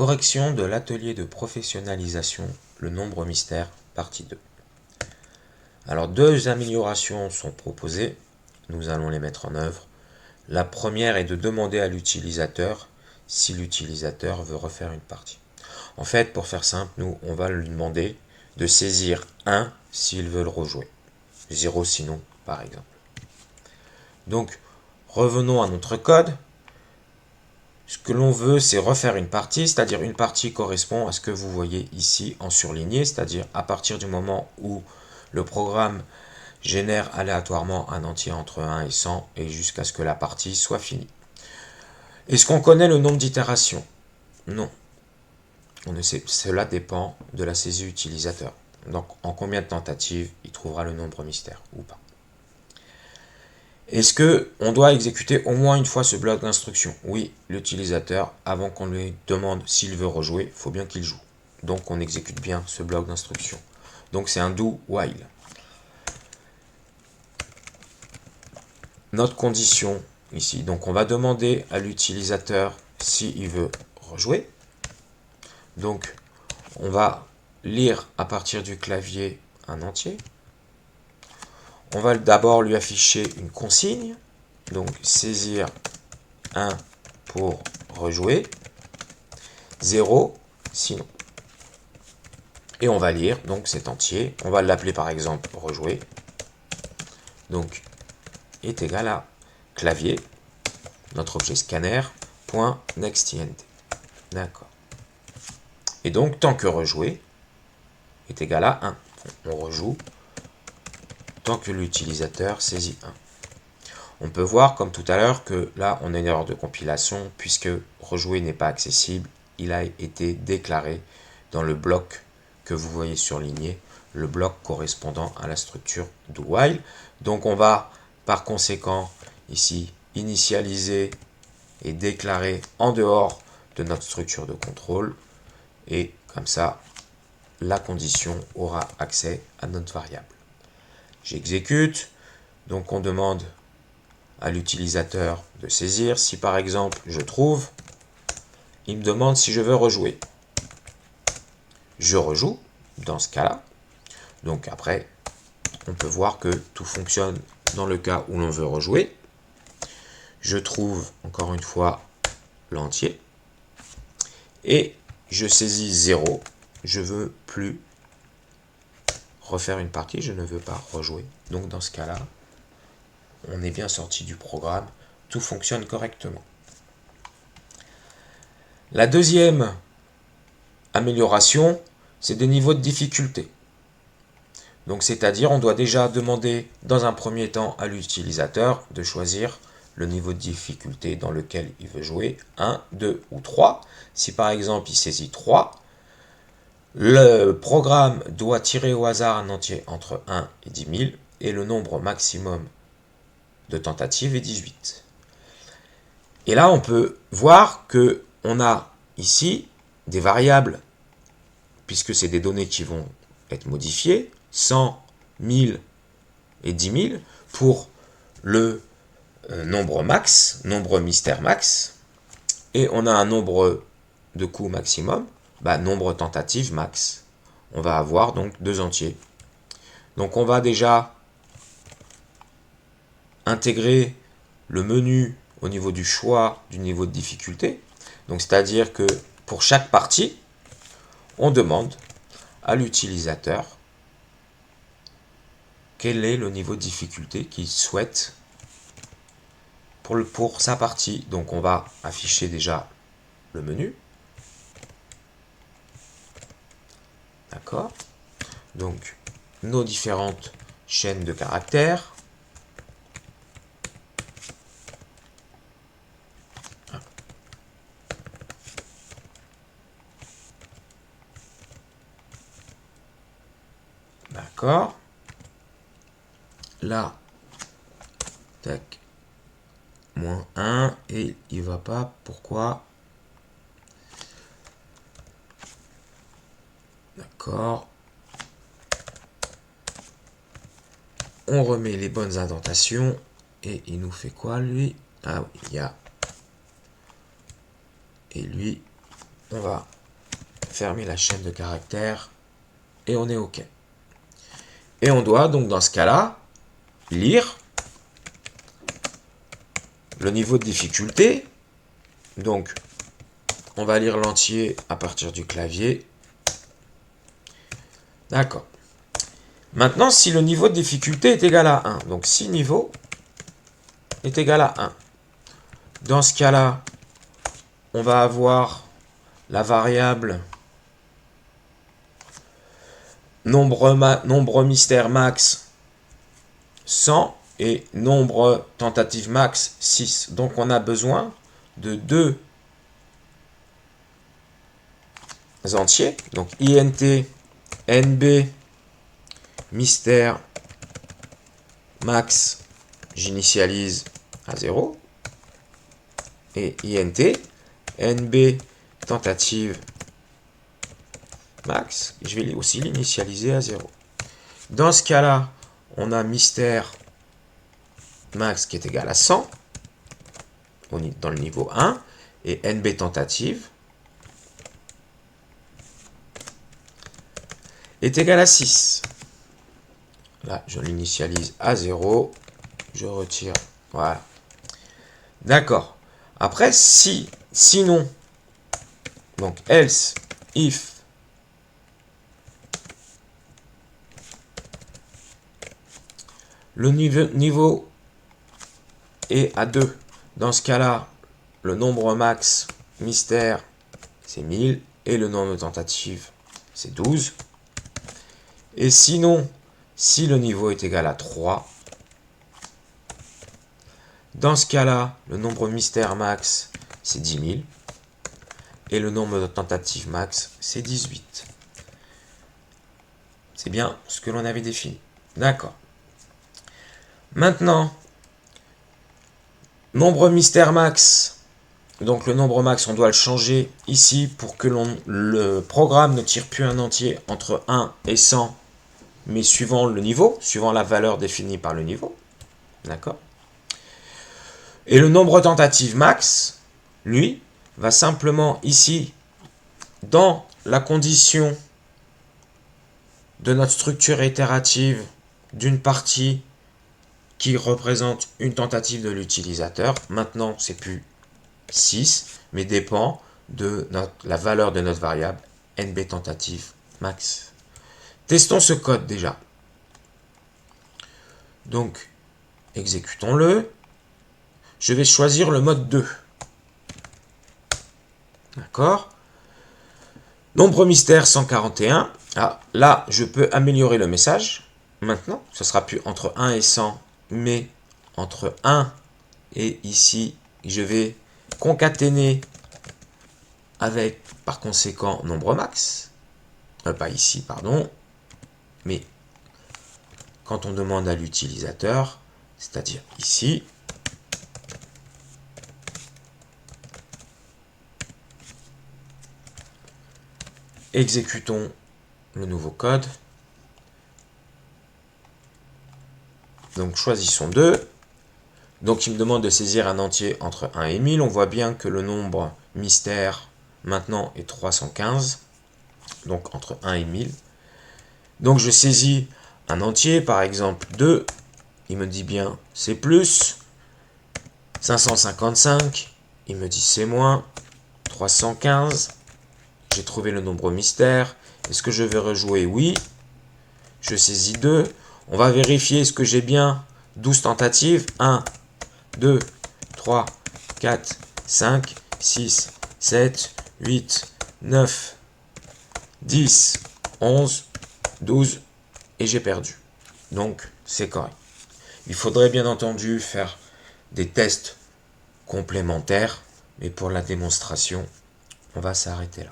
Correction de l'atelier de professionnalisation, le nombre mystère, partie 2. Alors, deux améliorations sont proposées. Nous allons les mettre en œuvre. La première est de demander à l'utilisateur si l'utilisateur veut refaire une partie. En fait, pour faire simple, nous, on va lui demander de saisir 1 s'il veut le rejouer. 0 sinon, par exemple. Donc, revenons à notre code. Ce que l'on veut, c'est refaire une partie, c'est-à-dire une partie correspond à ce que vous voyez ici en surligné, c'est-à-dire à partir du moment où le programme génère aléatoirement un entier entre 1 et 100 et jusqu'à ce que la partie soit finie. Est-ce qu'on connaît le nombre d'itérations? Non. On ne sait, cela dépend de la saisie utilisateur. Donc, en combien de tentatives il trouvera le nombre mystère ou pas. Est-ce qu'on doit exécuter au moins une fois ce bloc d'instruction? Oui, l'utilisateur, avant qu'on lui demande s'il veut rejouer, il faut bien qu'il joue. Donc, on exécute bien ce bloc d'instruction. Donc, c'est un do while. Notre condition ici, donc on va demander à l'utilisateur s'il veut rejouer. Donc, on va lire à partir du clavier un entier. On va d'abord lui afficher une consigne. Donc, saisir 1 pour rejouer, 0 sinon. Et on va lire donc cet entier. On va l'appeler par exemple rejouer. Donc, est égal à clavier, notre objet scanner, .nextInt. D'accord. Et donc, tant que rejouer est égal à 1. On rejoue tant que l'utilisateur saisit 1. On peut voir, comme tout à l'heure, que là, on a une erreur de compilation, puisque rejouer n'est pas accessible. Il a été déclaré dans le bloc que vous voyez surligné, le bloc correspondant à la structure do while. Donc, on va, par conséquent, ici, initialiser et déclarer en dehors de notre structure de contrôle. Et comme ça, la condition aura accès à notre variable. J'exécute. Donc, on demande à l'utilisateur de saisir. Si par exemple je trouve, il me demande si je veux rejouer. Je rejoue dans ce cas-là. Donc après, on peut voir que tout fonctionne dans le cas où l'on veut rejouer. Je trouve encore une fois l'entier. Et je saisis 0. Je veux plus refaire une partie, je ne veux pas rejouer. Donc dans ce cas-là, on est bien sorti du programme. Tout fonctionne correctement. La deuxième amélioration, c'est des niveaux de difficulté. Donc, c'est-à-dire, on doit déjà demander dans un premier temps à l'utilisateur de choisir le niveau de difficulté dans lequel il veut jouer, 1, 2 ou 3. Si par exemple il saisit 3, le programme doit tirer au hasard un entier entre 1 et 10 000 et le nombre maximum de tentatives est 18. Et là, on peut voir qu'on a ici des variables, puisque c'est des données qui vont être modifiées, 100, 1000 et 10 000 pour le nombre max, nombre mystère max, et on a un nombre de coups maximum, nombre tentatives max. On va avoir donc deux entiers. Donc on va déjà intégrer le menu au niveau du choix du niveau de difficulté. Donc c'est-à-dire que pour chaque partie, on demande à l'utilisateur quel est le niveau de difficulté qu'il souhaite pour sa partie. Donc on va afficher déjà le menu. D'accord. Donc nos différentes chaînes de caractères. D'accord. Là, tac, moins 1, et il va pas. Pourquoi? D'accord. On remet les bonnes indentations, et il nous fait quoi, lui? Ah oui, il y a... Et lui, on va fermer la chaîne de caractères et on est OK. Et on doit donc dans ce cas-là lire le niveau de difficulté. Donc on va lire l'entier à partir du clavier. D'accord. Maintenant, si le niveau de difficulté est égal à 1, donc si niveau est égal à 1, dans ce cas-là, on va avoir la variable nombre mystère max 100 et nombre tentative max 6. Donc on a besoin de deux entiers, donc int nb mystère max, j'initialise à 0, et int nb tentative max, je vais aussi l'initialiser à 0. Dans ce cas-là, on a mystère max qui est égal à 100 dans le niveau 1 et nb tentative est égal à 6. Là, je l'initialise à 0, je retire, voilà. D'accord. Après, sinon, donc else, if, le niveau est à 2. Dans ce cas-là, le nombre max mystère, c'est 1000, et le nombre de tentatives, c'est 12. Et sinon, si le niveau est égal à 3, dans ce cas-là, le nombre mystère max, c'est 10 000. Et le nombre de tentatives max, c'est 18. C'est bien ce que l'on avait défini. D'accord. Maintenant, nombre mystère max. Donc le nombre max, on doit le changer ici pour que le programme ne tire plus un entier entre 1 et 100, mais suivant le niveau, suivant la valeur définie par le niveau. D'accord. Et le nombre tentative max, lui, va simplement ici, dans la condition de notre structure itérative d'une partie qui représente une tentative de l'utilisateur. Maintenant, c'est plus 6, mais dépend de la valeur de notre variable nb tentative max. Testons ce code déjà. Donc, exécutons-le. Je vais choisir le mode 2. D'accord. Nombre mystère 141. Ah, là, je peux améliorer le message. Maintenant, ce sera plus entre 1 et 100, mais entre 1 et ici, je vais concaténer avec, par conséquent, nombre max. Pas ici, pardon. Mais quand on demande à l'utilisateur, c'est-à-dire ici, exécutons le nouveau code. Donc choisissons 2. Donc il me demande de saisir un entier entre 1 et 1000. On voit bien que le nombre mystère maintenant est 315. Donc entre 1 et 1000. Donc je saisis un entier, par exemple 2. Il me dit bien c'est plus. 555. Il me dit c'est moins. 315. J'ai trouvé le nombre mystère. Est-ce que je vais rejouer? Oui. Je saisis 2. On va vérifier ce que j'ai bien. 12 tentatives. 1, 2, 3, 4, 5, 6, 7, 8, 9, 10, 11, 12. Et j'ai perdu. Donc, c'est correct. Il faudrait bien entendu faire des tests complémentaires. Mais pour la démonstration, on va s'arrêter là.